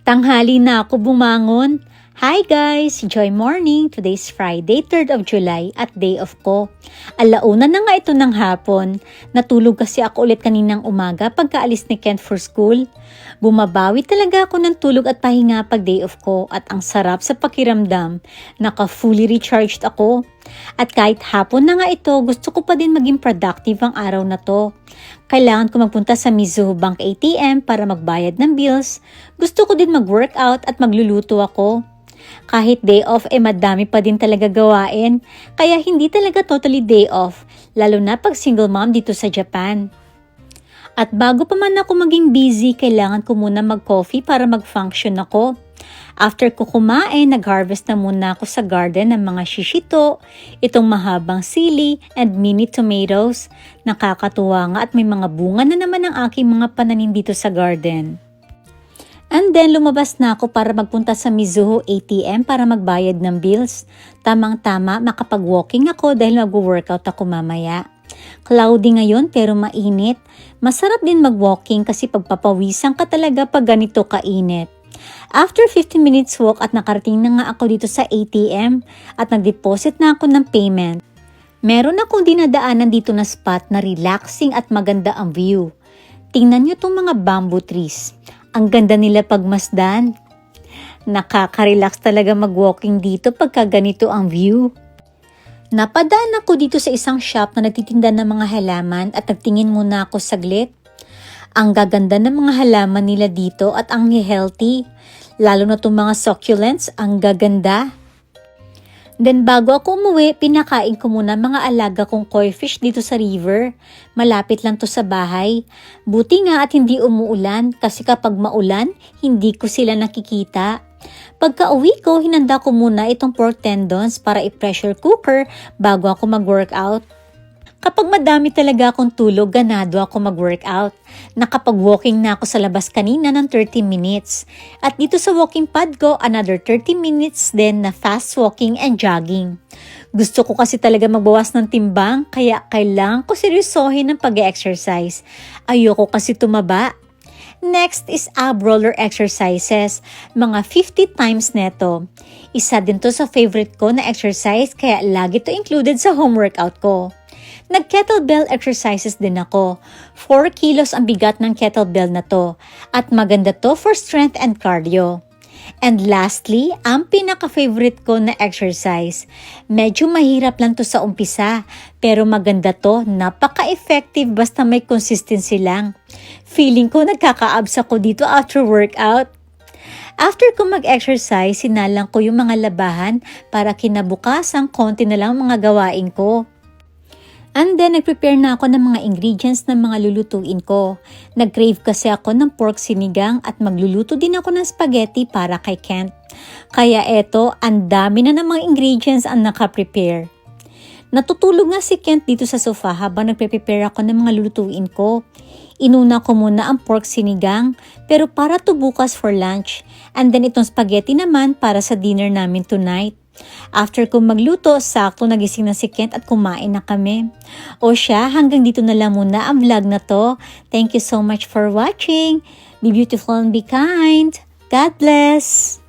Tanghali na ako bumangon. Hi guys! Joy morning! Today's Friday, 3rd of July at day off ko. Alauna na nga ito ng hapon. Natulog kasi ako ulit kaninang umaga pagkaalis ni Kent for school. Bumabawi talaga ako ng tulog at pahinga pag day off ko at ang sarap sa pakiramdam. Naka-fully recharged ako. At kahit hapon na nga ito, gusto ko pa din maging productive ang araw na to. Kailangan ko magpunta sa Mizuho Bank ATM para magbayad ng bills. Gusto ko din mag-workout at magluluto ako. Kahit day off madami pa din talaga gawain. Kaya hindi talaga totally day off, lalo na pag single mom dito sa Japan. At bago pa man ako maging busy, kailangan ko muna mag-coffee para mag-function ako. After ko kumain, nag-harvest na muna ako sa garden ng mga shishito, itong mahabang sili and mini tomatoes. Nakakatuwa nga at may mga bunga na naman ang aking mga pananim dito sa garden. And then lumabas na ako para magpunta sa Mizuho ATM para magbayad ng bills. Tamang-tama, makapag-walking ako dahil mag-workout ako mamaya. Cloudy ngayon pero mainit. Masarap din mag-walking kasi pagpapawisan ka talaga pag ganito kainit. After 15 minutes walk at nakarating na nga ako dito sa ATM at nag-deposit na ako ng payment. Meron akong dinadaanan dito na spot na relaxing at maganda ang view. Tingnan nyo itong mga bamboo trees. Ang ganda nila pagmasdan. Nakaka-relax talaga mag-walking dito pagka ganito ang view. Napadaan ako dito sa isang shop na nagtitinda ng mga halaman at nagtingin muna ako saglit. Ang gaganda ng mga halaman nila dito at ang healthy. Lalo na itong mga succulents, ang gaganda. Then bago ako umuwi, pinakain ko muna mga alaga kong koi fish dito sa river. Malapit lang to sa bahay. Buti nga at hindi umuulan kasi kapag maulan, hindi ko sila nakikita. Pagka uwi ko, hinanda ko muna itong pork tendons para i-pressure cooker bago ako mag-workout. Kapag madami talaga akong tulog, ganado ako mag-workout. Nakapag-walking na ako sa labas kanina ng 30 minutes. At dito sa walking pad ko, another 30 minutes din na fast walking and jogging. Gusto ko kasi talaga magbawas ng timbang, kaya kailangan ko seryosohin ng pag-exercise. Ayoko kasi tumaba. Next is ab roller exercises, mga 50 times neto. Isa din to sa favorite ko na exercise kaya lagi to included sa home workout ko. Nag-kettlebell exercises din ako. 4 kilos ang bigat ng kettlebell na to at maganda to for strength and cardio. And lastly, ang pinaka-favorite ko na exercise. Medyo mahirap lang to sa umpisa pero maganda to, napaka-effective basta may consistency lang. Feeling ko nagkaka-abs ako dito after workout. After ko mag-exercise, sinalang ko yung mga labahan para kinabukasan konti na lang mga gawain ko. And then, nag-prepare na ako ng mga ingredients ng mga lulutuin ko. Nag-crave kasi ako ng pork sinigang at magluluto din ako ng spaghetti para kay Kent. Kaya eto, ang dami na ng mga ingredients ang naka-prepare. Natutulog nga si Kent dito sa sofa habang nagpe-prepare ako ng mga lulutuin ko. Inuna ko muna ang pork sinigang pero para to bukas for lunch. And then itong spaghetti naman para sa dinner namin tonight. After ko magluto, sakto nagising na si Kent at kumain na kami. O siya, hanggang dito na lang muna ang vlog na to. Thank you so much for watching. Be beautiful and be kind. God bless!